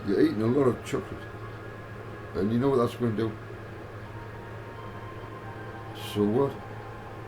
You're eating a lot of chocolate. And you know what that's going to do? So what?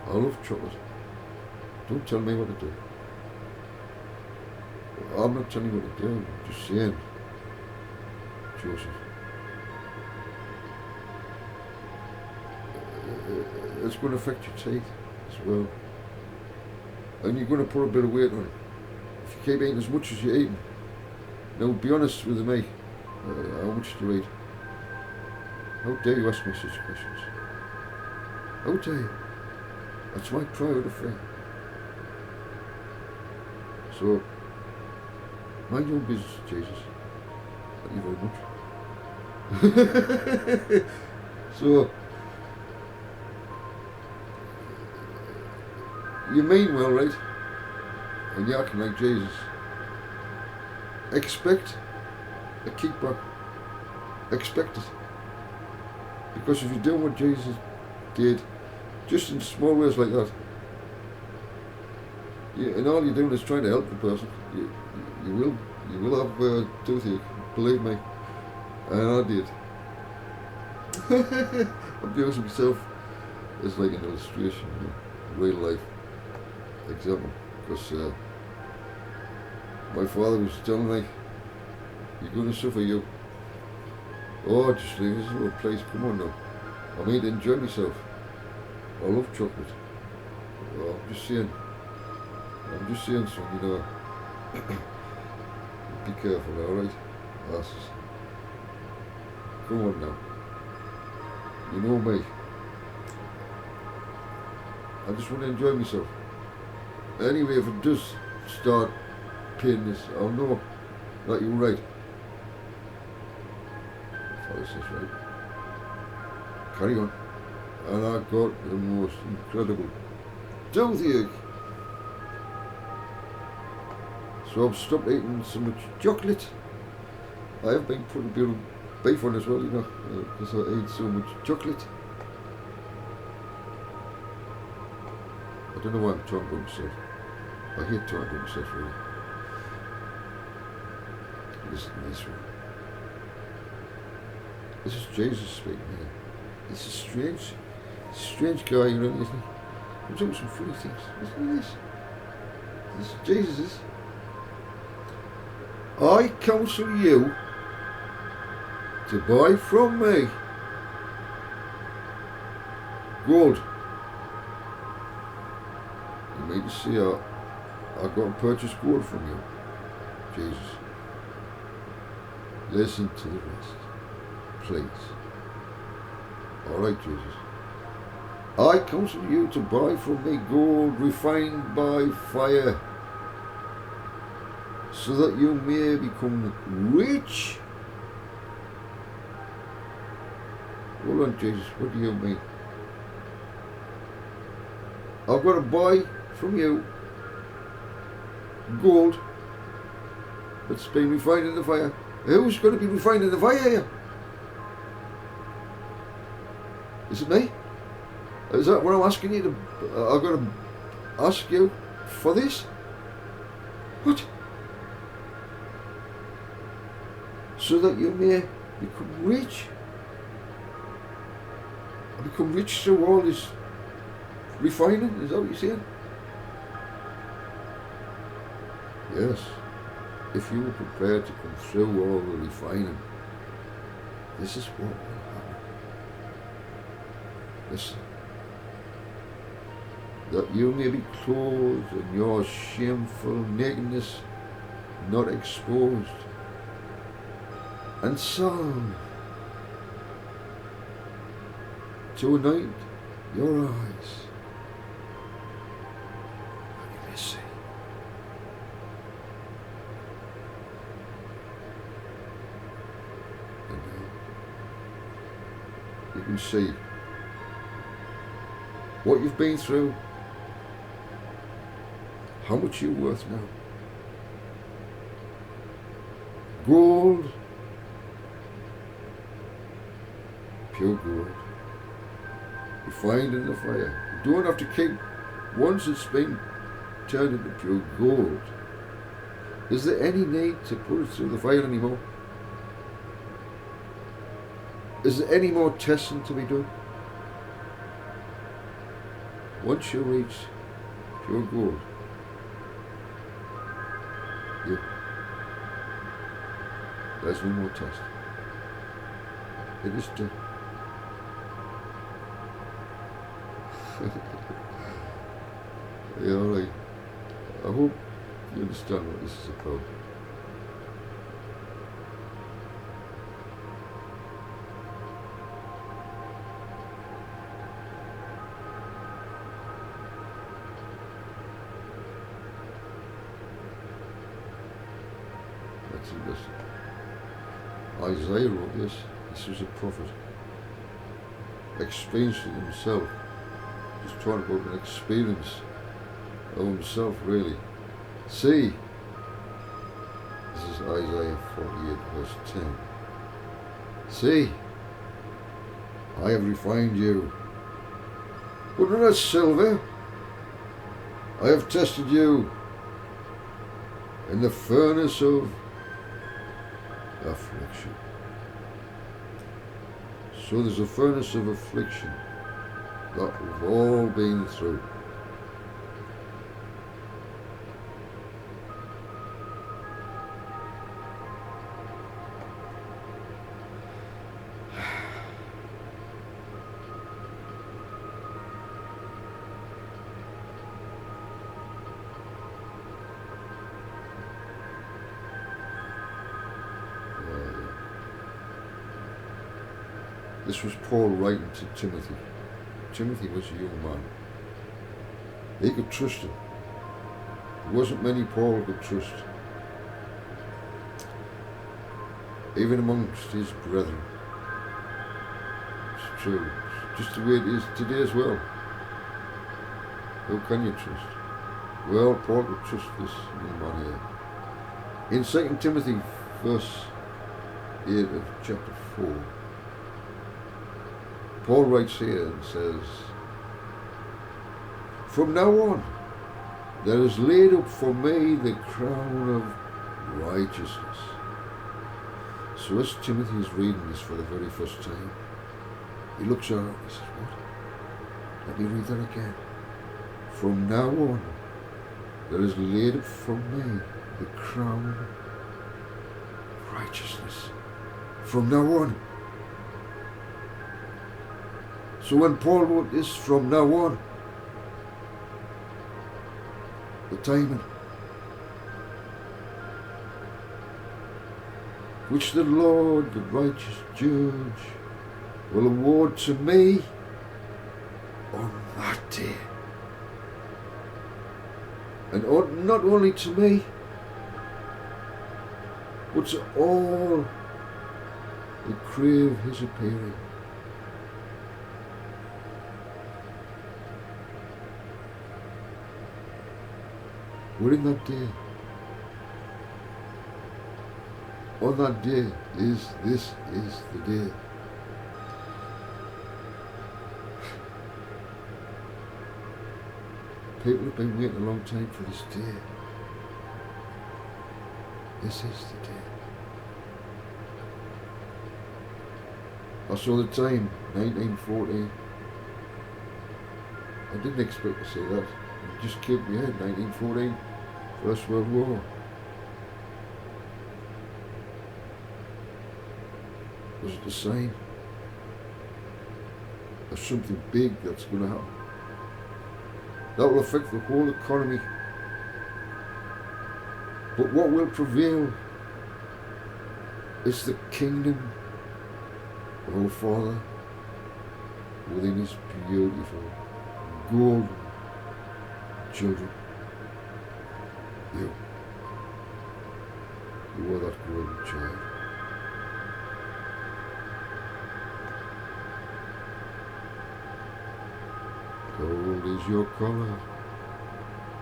I love chocolate. Don't tell me what to do. I'm not telling you what to do. I'm just saying, Joseph, it's going to affect your teeth as well. And you're going to put a bit of weight on it. If you keep eating as much as you're eating. Now, be honest with me. How much do you eat? How dare you ask me such questions? How dare you? That's my private affair. So, mind your own business, Jesus. Thank you very much. So, you mean well, right? And you're acting like Jesus. Expect a kickback. Expect it. Because if you do what Jesus did, just in small ways like that, and all you're doing is trying to help the person, you will have toothache, believe me. And I did. I'm using myself as like an illustration, real life example. Because my father was telling me, you're going to suffer, you. Oh, just leave this little place, come on now. I mean to enjoy myself. I love chocolate. Oh, I'm just saying, son, you know. Be careful, alright? Asses. Come on now. You know me. I just want to enjoy myself. Anyway, if it does start paying this, I'll know that you're right. Father says, right. Carry on. And I got the most incredible toothache. So I've stopped eating so much chocolate. I have been putting a bit of beef on as well, you know, because I eat so much chocolate. I don't know why I'm talking about myself. I hate talking about myself, really. Listen to this one. This is Jesus speaking here. This is strange guy, you know, isn't he? He's doing some funny things. Listen to this. This is Jesus. I counsel you to buy from me gold. You mean to see I got to purchase gold from you, Jesus. Listen to the rest, please. Alright, Jesus. I counsel you to buy from me gold refined by fire, so that you may become rich. Hold on, Jesus, what do you mean? I've got to buy from you gold that's been refined in the fire. Who's going to be refined in the fire here? Is it me? Is that what I'm asking you to... I've got to ask you for this? What? So that you may become rich. Become rich through all this refining, is that what you're saying? Yes. If you were prepared to come through all the refining, this is what will happen. Listen. That you may be clothed in your shameful nakedness, not exposed, and salve to anoint your eyes. And you may see. And you can see what you've been through, how much you're worth now. Gold, pure gold, refined in the fire. You don't have to keep, once it's been turned into pure gold, is there any need to put it through the fire anymore? Is there any more testing to be done? Once you reach your goal, there's no more test. It is done. Yeah, alright. I hope you understand what this is about. That's it, listen. Isaiah wrote this. This was a prophet. Experienced it himself. Just talking about an experience of himself, really. See, this is Isaiah 48, verse 10. See, I have refined you, but not as silver. I have tested you in the furnace of affliction. So there's a furnace of affliction that we've all been through. This was Paul writing to Timothy. Timothy was a young man. He could trust him. There wasn't many Paul could trust, even amongst his brethren. It's true. It's just the way it is today as well. Who can you trust? Well, Paul could trust this young man here. In 2 Timothy verse 8 of chapter 4, Paul writes here and says, from now on, there is laid up for me the crown of righteousness. So as Timothy is reading this for the very first time, he looks around and says, what? Let me read that again. From now on, there is laid up for me the crown of righteousness. From now on. So when Paul wrote this, from now on, the timing which the Lord, the righteous judge, will award to me on that day. And not only to me, but to all who crave his appearing. We're in that day. On that day this is the day. People have been waiting a long time for this day. This is the day. I saw the time, 1914. I didn't expect to say that. It just came to my head, 1914, First World War. Was it the sign of something big that's going to happen? That will affect the whole economy. But what will prevail is the kingdom of our Father within his beautiful golden children. You are that golden child. Gold is your color,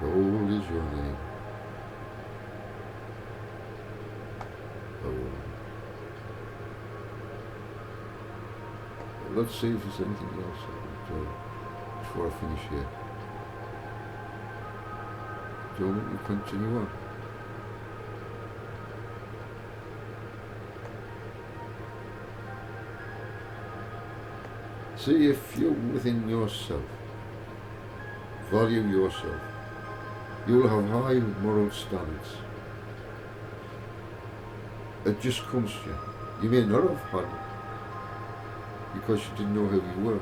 gold is your name. Gold. Let's see if there's anything else I can tell you before I finish here. Do you want me to continue on? See if you within yourself value yourself, you will have high moral standards. It just comes to you. You may not have had it because you didn't know who you were.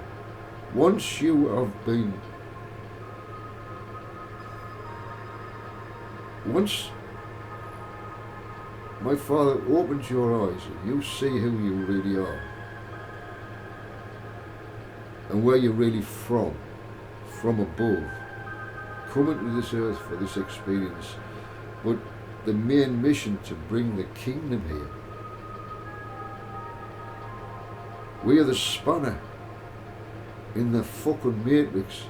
Once you have been, once my Father opens your eyes and you see who you really are and where you're really from above, coming to this earth for this experience, but the main mission to bring the kingdom here. We are the spanner in the fucking matrix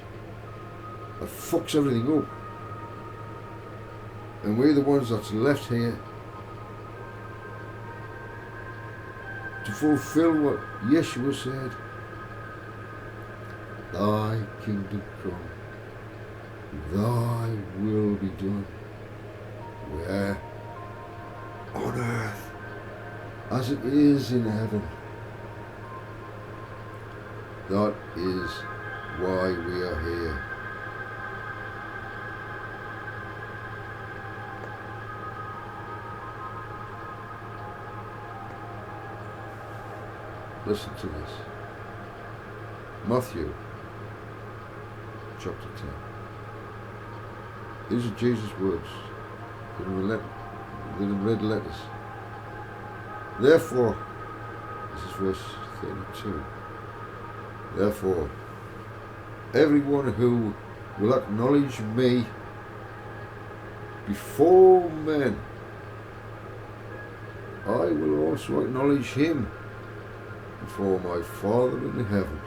that fucks everything up. And we're the ones that's left here to fulfill what Yeshua said. Thy kingdom come, thy will be done, where? On earth, as it is in heaven. That is why we are here. Listen to this. Matthew chapter 10. These are Jesus' words in red letters. Therefore, this is verse 32. Therefore, everyone who will acknowledge me before men, I will also acknowledge him before my Father in heaven.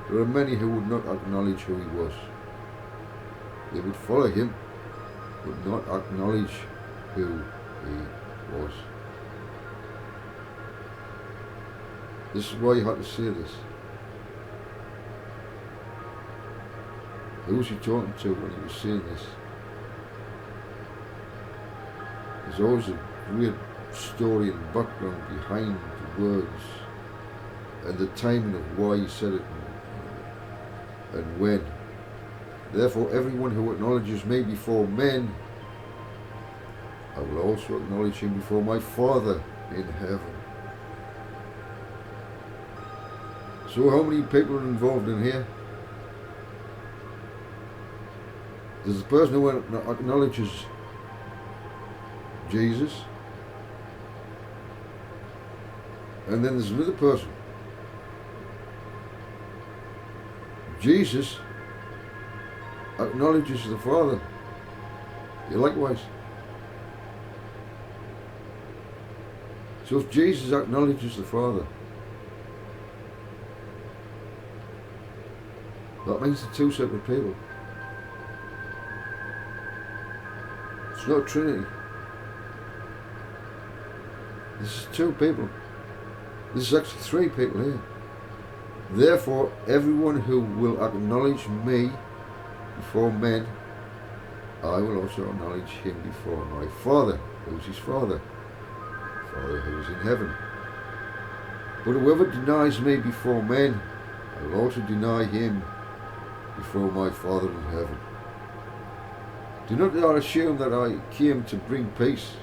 There are many who would not acknowledge who he was. They would follow him, but not acknowledge who he was. This is why you had to say this. Who was he talking to when he was saying this? There's always a great story and background behind the words and the timing of why he said it and when. Therefore, everyone who acknowledges me before men, I will also acknowledge him before my Father in heaven. So how many people are involved in here? There's a person who acknowledges Jesus, and then there's another person. Jesus acknowledges the Father. You likewise. So if Jesus acknowledges the Father, that means they're two separate people. It's not a Trinity. This is two people. This is actually three people here. Therefore, everyone who will acknowledge me before men, I will also acknowledge him before my Father. Who's his Father? Father who is in heaven. But whoever denies me before men, I will also deny him before my Father in heaven. Do not assume that I came to bring peace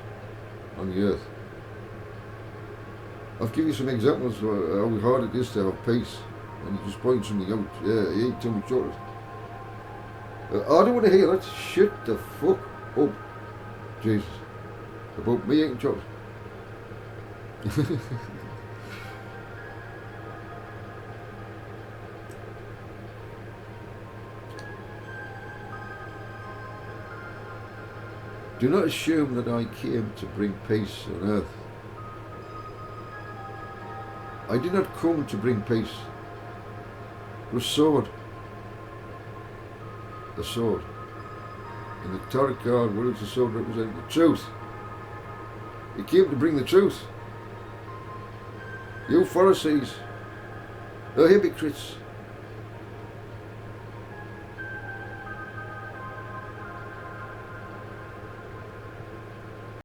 on the earth. I'll give you some examples of how hard it is to have peace, and you just point something out. Yeah, you ate too much chocolate. I don't want to hear that. Shut the fuck up, Jesus, about me eating chocolate. Do not assume that I came to bring peace on earth. I did not come to bring peace. The sword. The sword. In the tarot card, what does the sword represent? The truth. He came to bring the truth. You Pharisees are hypocrites.